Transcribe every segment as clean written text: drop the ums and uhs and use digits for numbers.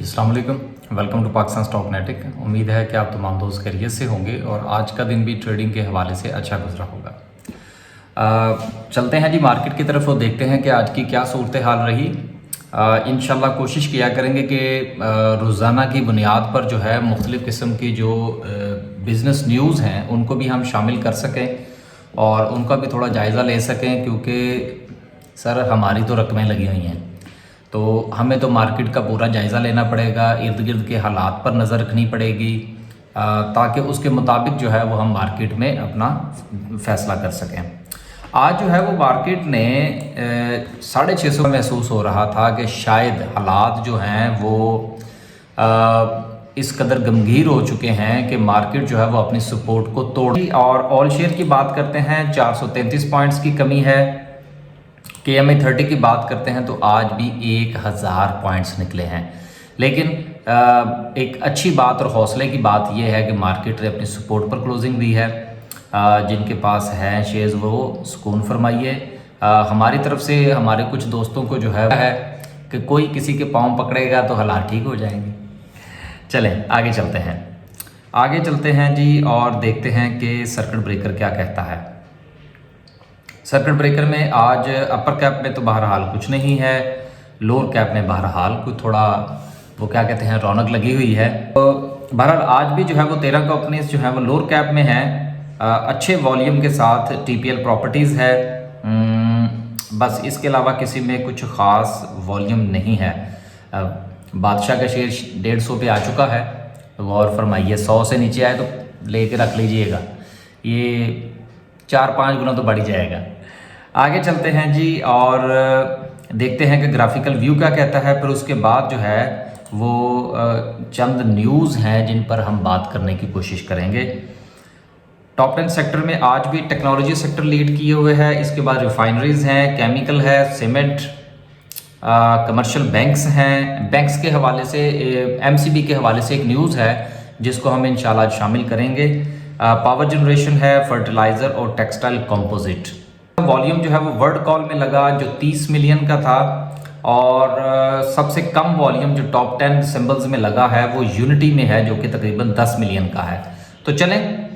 अस्सलाम वालेकुम, welcome to Pakistan स्टॉकनेटिक। उम्मीद है कि आप तमाम दोस्त खैरियत से होंगे और आज का दिन भी ट्रेडिंग के हवाले से अच्छा गुजरा होगा। चलते हैं जी मार्केट की तरफ और देखते हैं कि आज की क्या सूरत हाल रही। इंशाल्लाह कोशिश किया करेंगे कि रोज़ाना की बुनियाद पर जो है मुख्तलिफ़ किस्म की जो बिज़नेस न्यूज़ हैं उनको भी हम शामिल कर सकें और उनका भी थोड़ा जायज़ा ले सकें, क्योंकि सर हमारी तो रकमें लगी हुई हैं, तो हमें तो मार्केट का पूरा जायज़ा लेना पड़ेगा, इर्द गिर्द के हालात पर नज़र रखनी पड़ेगी ताकि उसके मुताबिक जो है वो हम मार्केट में अपना फ़ैसला कर सकें। आज जो है वो मार्केट ने 650 महसूस हो रहा था कि शायद हालात जो हैं वो इस कदर गंभीर हो चुके हैं कि मार्केट जो है वो अपनी सपोर्ट को तोड़। और ऑल शेयर की बात करते हैं 433 पॉइंट्स की कमी है। KMA 30 की बात करते हैं तो आज भी 1000 पॉइंट्स निकले हैं। लेकिन एक अच्छी बात और हौसले की बात यह है कि मार्केट ने अपनी सपोर्ट पर क्लोजिंग दी है। जिनके पास हैं शेयर्स वो सुकून फरमाइए। हमारी तरफ से हमारे कुछ दोस्तों को जो है कि कोई किसी के पाँव पकड़ेगा तो हालात ठीक हो जाएंगे। चलें आगे चलते हैं जी और देखते हैं कि सर्किट ब्रेकर क्या कहता है। सर्किट ब्रेकर में आज अपर कैप में तो बहरहाल कुछ नहीं है, लोअर कैप में बहरहाल कोई थोड़ा वो क्या कहते हैं रौनक लगी हुई है। तो बहरहाल आज भी जो है वो 13 कंपनीज जो है वो लोअर कैप में है, अच्छे वॉल्यूम के साथ TPL प्रॉपर्टीज़ है। बस इसके अलावा किसी में कुछ ख़ास वॉल्यूम नहीं है। बादशाह का शेयर 150 पे आ चुका है, गौर फरमाइए। 100 से नीचे आए तो लेके रख लीजिएगा, ये 4-5 गुना तो बढ़ ही जाएगा। आगे चलते हैं जी और देखते हैं कि ग्राफिकल व्यू क्या कहता है। फिर उसके बाद जो है वो चंद न्यूज़ हैं जिन पर हम बात करने की कोशिश करेंगे। टॉप 10 सेक्टर में आज भी टेक्नोलॉजी सेक्टर लीड किए हुए है। इसके बाद रिफाइनरीज हैं, केमिकल है, सीमेंट, कमर्शियल बैंक्स हैं। बैंक्स के हवाले से MCB के हवाले से एक न्यूज़ है जिसको हम इंशाल्लाह शामिल करेंगे। पावर जनरेशन है, फर्टिलाइज़र और टेक्सटाइल कंपोजिट। वॉल्यूम जो है वो वर्ल्ड कॉल में लगा जो 30 मिलियन का था, और सबसे कम वॉल्यूम जो टॉप 10 सिंबल्स में लगा है वो यूनिटी में है जो कि तकरीबन 10 मिलियन का है। तो चलें,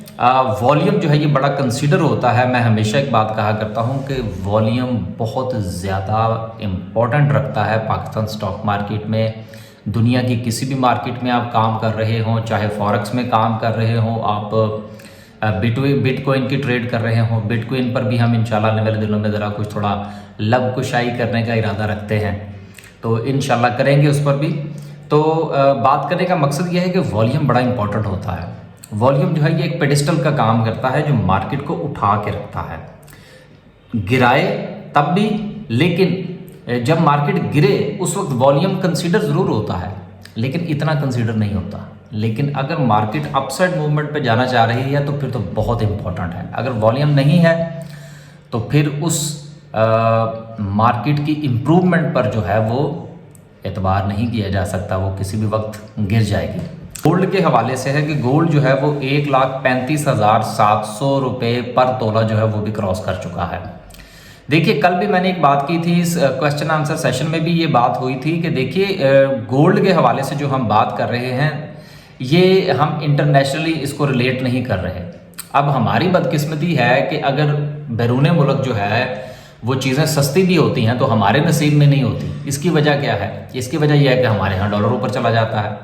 वॉल्यूम जो है ये बड़ा कंसीडर होता है। मैं हमेशा एक बात कहा करता हूँ कि वॉल्यूम बहुत ज़्यादा इम्पोर्टेंट रखता है पाकिस्तान स्टॉक मार्केट में। दुनिया की किसी भी मार्केट में आप काम कर रहे हों, चाहे फॉरेक्स में काम कर रहे हों, आप बिटकॉइन की ट्रेड कर रहे हों, बिटकॉइन पर भी हम इंशाल्लाह आने वाले दिनों में ज़रा कुछ थोड़ा लब कुशाई करने का इरादा रखते हैं, तो इंशाल्लाह करेंगे उस पर भी। तो बात करने का मकसद ये है कि वॉल्यूम बड़ा इंपॉर्टेंट होता है। वॉल्यूम जो है ये एक पेडिस्टल का काम करता है जो मार्केट को उठा के रखता है। गिराए तब भी, लेकिन जब मार्केट गिरे उस वक्त वॉल्यूम कंसीडर ज़रूर होता है, लेकिन इतना कंसीडर नहीं होता। लेकिन अगर मार्केट अपसाइड मूवमेंट पे जाना चाह रही है तो फिर तो बहुत इंपॉर्टेंट है। अगर वॉल्यूम नहीं है तो फिर उस मार्केट की इम्प्रूवमेंट पर जो है वो एतबार नहीं किया जा सकता, वो किसी भी वक्त गिर जाएगी। गोल्ड के हवाले से है कि गोल्ड जो है वो 1,35,700 रुपये पर तोला जो है वो भी क्रॉस कर चुका है। देखिए कल भी मैंने एक बात की थी, इस क्वेश्चन आंसर सेशन में भी ये बात हुई थी कि देखिए गोल्ड के हवाले से जो हम बात कर रहे हैं ये हम इंटरनेशनली इसको रिलेट नहीं कर रहे। अब हमारी बदकिस्मती है कि अगर बैरून मुल्क जो है वो चीज़ें सस्ती भी होती हैं तो हमारे नसीब में नहीं होती। इसकी वजह क्या है? इसकी वजह यह है कि हमारे यहाँ डॉलर ऊपर चला जाता है,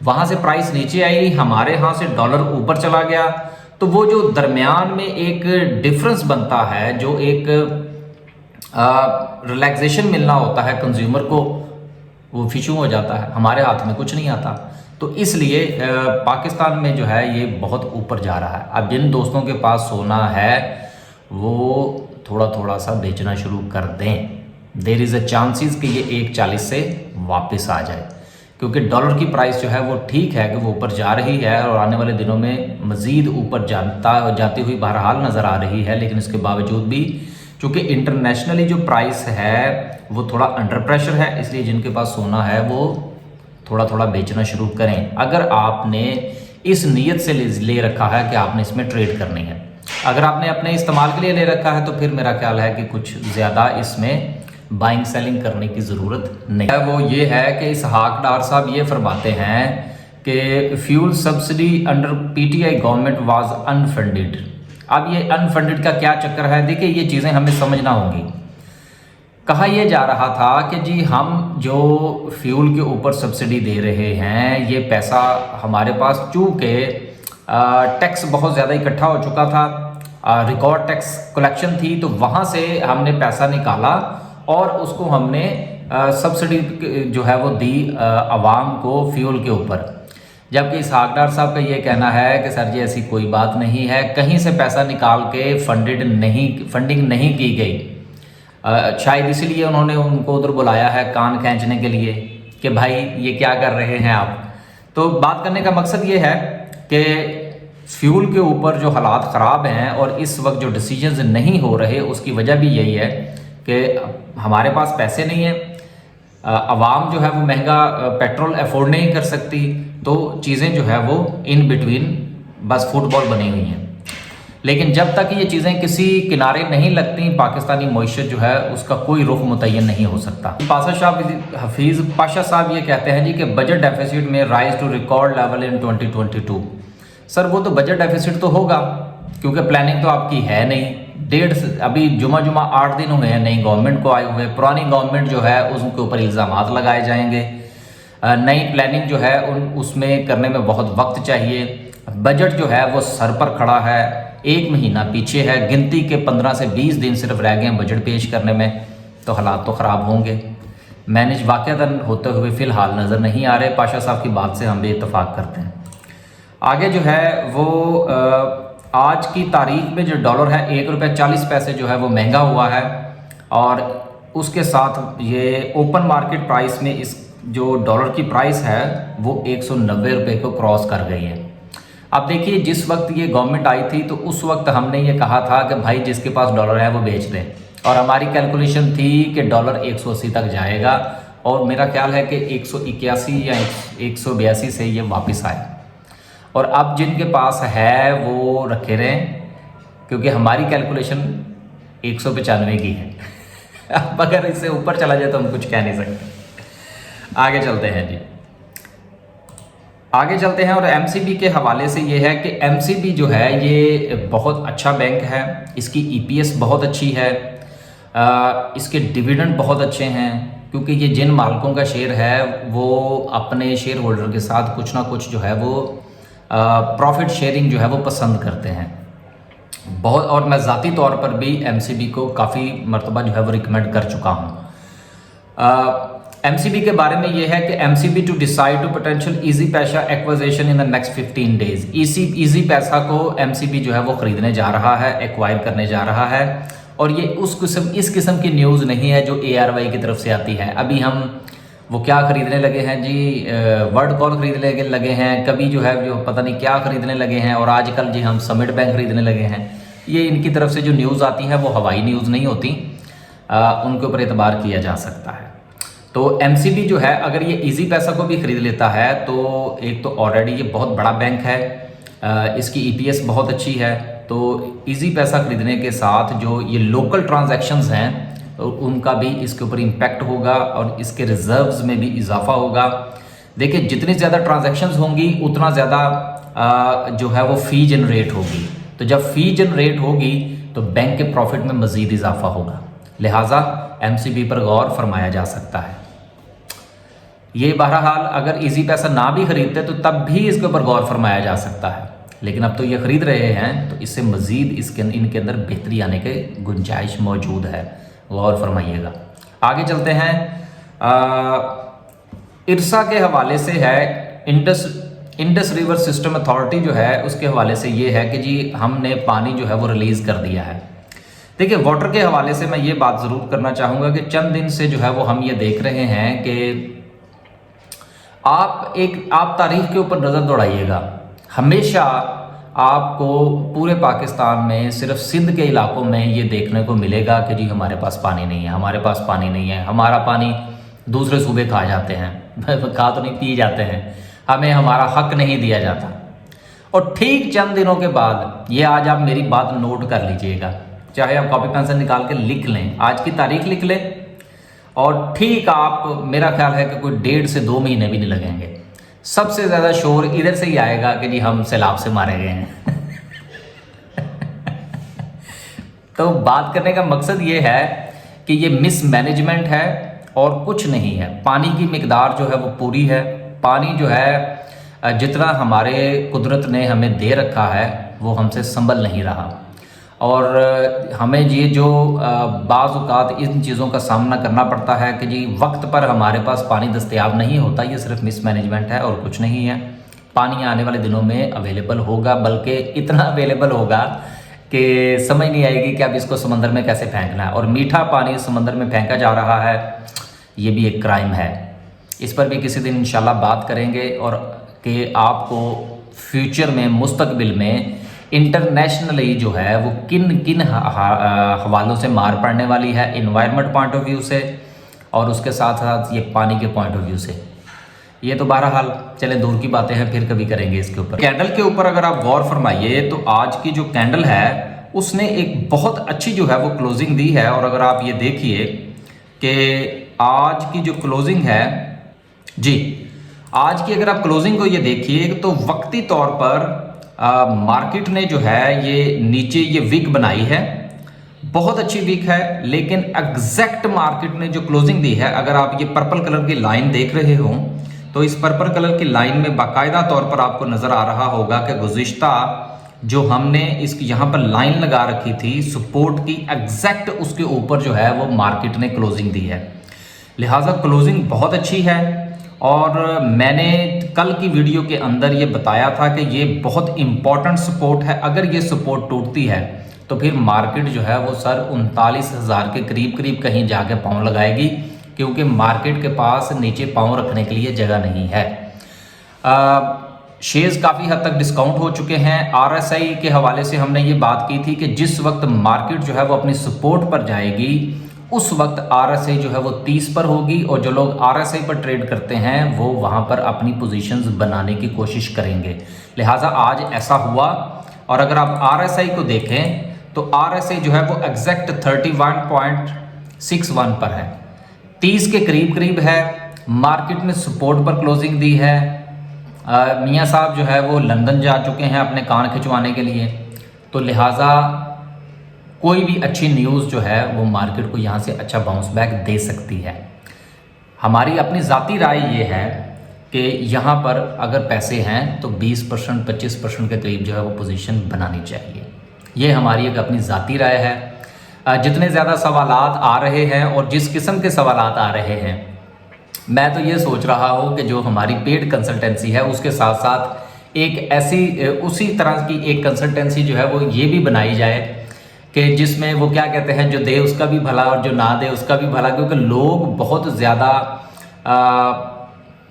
वहाँ से प्राइस नीचे आई, हमारे यहाँ से डॉलर ऊपर चला गया, तो वो जो दरमियान में एक डिफरेंस बनता है, जो एक रिलैक्सेशन मिलना होता है कंज्यूमर को, वो फिशू हो जाता है। हमारे हाथ में कुछ नहीं आता, तो इसलिए पाकिस्तान में जो है ये बहुत ऊपर जा रहा है। अब जिन दोस्तों के पास सोना है वो थोड़ा थोड़ा सा बेचना शुरू कर दें। देयर इज़ अ चांसेस कि ये 1.40 से वापस आ जाए, क्योंकि डॉलर की प्राइस जो है वो ठीक है कि वो ऊपर जा रही है और आने वाले दिनों में मज़ीद ऊपर जाती हुई बहरहाल नज़र आ रही है। लेकिन इसके बावजूद भी चूँकि इंटरनेशनली जो प्राइस है वो थोड़ा अंडर प्रेशर है, इसलिए जिनके पास सोना है वो थोड़ा थोड़ा बेचना शुरू करें। अगर आपने इस नीयत से ले रखा है कि आपने इसमें ट्रेड करनी है, अगर आपने अपने इस्तेमाल के लिए ले रखा है तो फिर मेरा ख्याल है कि कुछ ज़्यादा इसमें बाइंग सेलिंग करने की ज़रूरत नहीं है। वो ये है कि इसहाक डार साहब ये फरमाते हैं कि fuel subsidy under PTI government was unfunded. अब ये अनफंडेड का क्या चक्कर है, देखिए ये चीज़ें हमें समझना होंगी। कहा यह जा रहा था कि जी हम जो फ्यूल के ऊपर सब्सिडी दे रहे हैं, ये पैसा हमारे पास चूँकि टैक्स बहुत ज़्यादा इकट्ठा हो चुका था, रिकॉर्ड टैक्स कलेक्शन थी, तो वहाँ से हमने पैसा निकाला और उसको हमने सब्सिडी जो है वो दी आवाम को फ्यूल के ऊपर। जबकि इसहाक डार साहब का ये कहना है कि सर जी ऐसी कोई बात नहीं है, कहीं से पैसा निकाल के फंडिंग नहीं की गई। शायद इसलिए उन्होंने उनको उधर बुलाया है कान खींचने के लिए कि भाई ये क्या कर रहे हैं आप। तो बात करने का मकसद ये है कि फ्यूल के ऊपर जो हालात ख़राब हैं और इस वक्त जो डिसीजंस नहीं हो रहे, उसकी वजह भी यही है कि हमारे पास पैसे नहीं है, आवाम जो है वो महंगा पेट्रोल अफोर्ड नहीं कर सकती, तो चीज़ें जो है वो इन बिटवीन बस फुटबॉल बनी हुई हैं। लेकिन जब तक ये चीज़ें किसी किनारे नहीं लगती, पाकिस्तानी मईशत जो है उसका कोई रुख मुतय्यन नहीं हो सकता। हफीज़ पाशा साहब ये कहते हैं जी कि बजट डेफिसिट में rise to record level in 2022। Sir वो तो बजट डेफिसिट तो होगा क्योंकि प्लानिंग तो आपकी है नहीं। अभी जुमा 8 दिन हुए हैं नई गवर्नमेंट को आए हुए, पुरानी गवर्नमेंट जो है उसके ऊपर इल्ज़ामात लगाए जाएंगे। नई प्लानिंग जो है उसमें करने में बहुत वक्त चाहिए। बजट जो है वो सर पर खड़ा है, 1 महीना पीछे है, गिनती के 15 से 20 दिन सिर्फ रह गए हैं बजट पेश करने में, तो हालात तो ख़राब होंगे। मैनेज वाक़अतन होते हुए फ़िलहाल नज़र नहीं आ रहे। पाशा साहब की बात से हम भी इत्तफ़ाक़ करते हैं। आगे जो है वो आज की तारीख में जो डॉलर है ₹1.40 जो है वो महंगा हुआ है, और उसके साथ ये ओपन मार्केट प्राइस में इस जो डॉलर की प्राइस है वो 190 रुपये को क्रॉस कर गई है। अब देखिए जिस वक्त ये गवर्नमेंट आई थी तो उस वक्त हमने ये कहा था कि भाई जिसके पास डॉलर है वो बेच दें, और हमारी कैलकुलेशन थी कि डॉलर 180 तक जाएगा, और मेरा ख्याल है कि 181 या 182 से ये वापस आए। और अब जिनके पास है वो रखे रहें, क्योंकि हमारी कैलकुलेशन 195 की है। अब अगर इससे ऊपर चला जाए तो हम कुछ कह नहीं सकते। आगे चलते हैं जी, आगे चलते हैं। और एमसीबी के हवाले से ये है कि एमसीबी जो है ये बहुत अच्छा बैंक है, इसकी ईपीएस बहुत अच्छी है, इसके डिविडेंड बहुत अच्छे हैं, क्योंकि ये जिन मालिकों का शेयर है वो अपने शेयर होल्डर के साथ कुछ ना कुछ जो है वो प्रॉफिट शेयरिंग जो है वो पसंद करते हैं बहुत। और मैं ज़ाती तौर पर भी एमसीबी को काफ़ी मरतबा जो है वो रिकमेंड कर चुका हूँ। एमसीबी के बारे में ये है कि MCB to decide to potential easy paisa acquisition in the next 15 days. Easy paisa को एमसीबी जो है वो ख़रीदने जा रहा है, एक्वायर करने जा रहा है, और ये इस किस्म की न्यूज़ नहीं है जो ARY की तरफ से आती है। अभी हम वो क्या ख़रीदने लगे हैं जी, वर्ड कॉल खरीदने लगे हैं, कभी जो है जो पता नहीं क्या ख़रीदने लगे हैं, और आजकल जी हम समिट बैंक खरीदने लगे हैं। ये इनकी तरफ से जो न्यूज़ आती है वो हवाई न्यूज़ नहीं होती, उनके ऊपर एतबार किया जा सकता है। तो एमसीबी जो है अगर ये इजी पैसा को भी ख़रीद लेता है तो एक तो ऑलरेडी ये बहुत बड़ा बैंक है, इसकी ईपीएस बहुत अच्छी है, तो इजी पैसा ख़रीदने के साथ जो ये लोकल ट्रांजैक्शंस हैं उनका भी इसके ऊपर इम्पैक्ट होगा और इसके रिजर्व्स में भी इजाफा होगा। देखिए जितनी ज़्यादा ट्रांजैक्शंस होंगी उतना ज़्यादा जो है वो फ़ी जनरेट होगी, तो जब फ़ी जनरेट होगी तो बैंक के प्रॉफिट में मज़ीद इजाफा होगा, लिहाजा एमसीबी पर गौर फरमाया जा सकता है। ये बहरहाल अगर इजी पैसा ना भी ख़रीदते तो तब भी इसके ऊपर गौर फरमाया जा सकता है, लेकिन अब तो ये ख़रीद रहे हैं तो इससे मज़ीद इनके अंदर बेहतरी आने के गुंजाइश मौजूद है, गौर फरमाइएगा। आगे चलते हैं। इरसा के हवाले से है, इंडस रिवर सिस्टम अथॉरिटी जो है उसके हवाले से ये है कि जी हमने पानी जो है वो रिलीज़ कर दिया है। देखिए वाटर के हवाले से मैं ये बात ज़रूर करना चाहूँगा कि चंद दिन से जो है वो हम ये देख रहे हैं कि आप तारीख के ऊपर नज़र दौड़ाइएगा, हमेशा आपको पूरे पाकिस्तान में सिर्फ सिंध के इलाकों में ये देखने को मिलेगा कि जी हमारे पास पानी नहीं है, हमारे पास पानी नहीं है, हमारा पानी दूसरे सूबे खा जाते हैं, खा तो नहीं पी जाते हैं, हमें हमारा हक नहीं दिया जाता। और ठीक चंद दिनों के बाद ये, आज आप मेरी बात नोट कर लीजिएगा, चाहे आप कॉपी पेंसिल निकाल के लिख लें, आज की तारीख लिख लें, और ठीक आप, मेरा ख्याल है कि कोई 1.5 से 2 महीने भी नहीं लगेंगे। सबसे ज़्यादा शोर इधर से ही आएगा कि जी हम सैलाब से मारे गए हैं। तो बात करने का मकसद ये है कि ये मिसमैनेजमेंट है और कुछ नहीं है। पानी की मिकदार जो है वो पूरी है। पानी जो है जितना हमारे कुदरत ने हमें दे रखा है वो हमसे संभल नहीं रहा, और हमें ये जो बाज़ औक़ात इन चीज़ों का सामना करना पड़ता है कि जी वक्त पर हमारे पास पानी दस्तयाब नहीं होता, ये सिर्फ मिसमैनेजमेंट है और कुछ नहीं है। पानी आने वाले दिनों में अवेलेबल होगा, बल्कि इतना अवेलेबल होगा कि समझ नहीं आएगी कि अब इसको समंदर में कैसे फेंकना है। और मीठा पानी समंदर में फेंका जा रहा है, ये भी एक क्राइम है। इस पर भी किसी दिन इंशाल्लाह बात करेंगे, और कि आपको फ्यूचर में, मुस्तकबिल में इंटरनेशनली जो है वो किन किन हवालों से मार पड़ने वाली है, इन्वायरमेंट पॉइंट ऑफ व्यू से और उसके साथ साथ ये पानी के पॉइंट ऑफ व्यू से। ये तो बहरहाल चले दूर की बातें हैं, फिर कभी करेंगे इसके ऊपर। कैंडल के ऊपर अगर आप गौर फरमाइए तो आज की जो कैंडल है उसने एक बहुत अच्छी जो है वो क्लोजिंग दी है। और अगर आप ये देखिए कि आज की जो क्लोजिंग है जी, आज की अगर आप क्लोजिंग को ये देखिए तो वक्ती तौर पर मार्केट ने जो है ये नीचे ये वीक बनाई है, बहुत अच्छी वीक है। लेकिन एग्जैक्ट मार्केट ने जो क्लोजिंग दी है, अगर आप ये पर्पल कलर की लाइन देख रहे हो तो इस पर्पल कलर की लाइन में बाकायदा तौर पर आपको नजर आ रहा होगा कि गुज़िश्ता जो हमने इसकी यहाँ पर लाइन लगा रखी थी सपोर्ट की, एग्जैक्ट उसके ऊपर जो है वो मार्केट ने क्लोजिंग दी है। लिहाजा क्लोजिंग बहुत अच्छी है। और मैंने कल की वीडियो के अंदर ये बताया था कि ये बहुत इंपॉर्टेंट सपोर्ट है। अगर ये सपोर्ट टूटती है तो फिर मार्केट जो है वो सर 39,000 के करीब करीब कहीं जाके पाँव लगाएगी, क्योंकि मार्केट के पास नीचे पाँव रखने के लिए जगह नहीं है। शेयर्स काफ़ी हद तक डिस्काउंट हो चुके हैं। आरएसआई के हवाले से हमने ये बात की थी कि जिस वक्त मार्केट जो है वो अपनी सपोर्ट पर जाएगी उस वक्त आरएसआई जो है वो 30 पर होगी, और जो लोग आरएसआई पर ट्रेड करते हैं वो वहाँ पर अपनी पोजीशंस बनाने की कोशिश करेंगे। लिहाजा आज ऐसा हुआ। और अगर आप आरएसआई को देखें तो आरएसआई जो है वो एग्जैक्ट 31.61 पर है, 30 के करीब करीब है। मार्केट ने सपोर्ट पर क्लोजिंग दी है। मियाँ साहब जो है वो लंदन जा चुके हैं अपने कान खिंचवाने के लिए, तो लिहाजा कोई भी अच्छी न्यूज़ जो है वो मार्केट को यहाँ से अच्छा बाउंस बैक दे सकती है। हमारी अपनी ज़ाती राय ये है कि यहाँ पर अगर पैसे हैं तो 20% 25% के करीब जो है वो पोजीशन बनानी चाहिए। ये हमारी एक अपनी ज़ाती राय है। जितने ज़्यादा सवालात आ रहे हैं और जिस किस्म के सवालात आ रहे हैं, मैं तो ये सोच रहा हूँ कि जो हमारी पेड कंसल्टेंसी है उसके साथ साथ एक ऐसी उसी तरह की एक कंसल्टेंसी जो है वो ये भी बनाई जाए कि जिसमें वो क्या कहते हैं, जो दे उसका भी भला और जो ना दे उसका भी भला। क्योंकि लोग बहुत ज़्यादा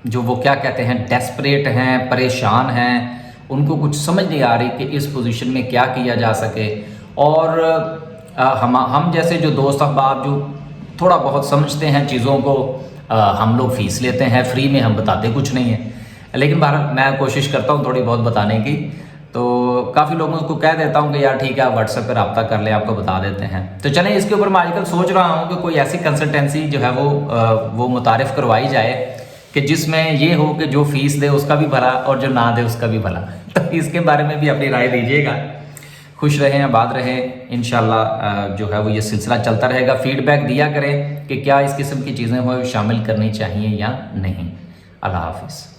जो वो क्या कहते हैं डेस्परेट हैं, परेशान हैं, उनको कुछ समझ नहीं आ रही कि इस पोजीशन में क्या किया जा सके। और हम जैसे जो दोस्त अहबाब जो थोड़ा बहुत समझते हैं चीज़ों को, हम लोग फ़ीस लेते हैं, फ्री में हम बताते कुछ नहीं है। लेकिन बहरहाल मैं कोशिश करता हूँ थोड़ी बहुत बताने की, तो काफ़ी लोगों को कह देता हूँ कि यार ठीक है आप व्हाट्सएप पर रब्ता कर लें, आपको बता देते हैं। तो चलें, इसके ऊपर मैं आजकल सोच रहा हूँ कि कोई ऐसी कंसल्टेंसी जो है वो मुतारिफ़ करवाई जाए कि जिसमें ये हो कि जो फ़ीस दे उसका भी भला और जो ना दे उसका भी भला। तो इसके बारे में भी अपनी राय दीजिएगा। खुश रहें, आबाद रहें। इंशाल्लाह जो है वो ये सिलसिला चलता रहेगा। फीडबैक दिया करें कि क्या इस किस्म की चीज़ें वो शामिल करनी चाहिए या नहीं। अल्लाह हाफिज़।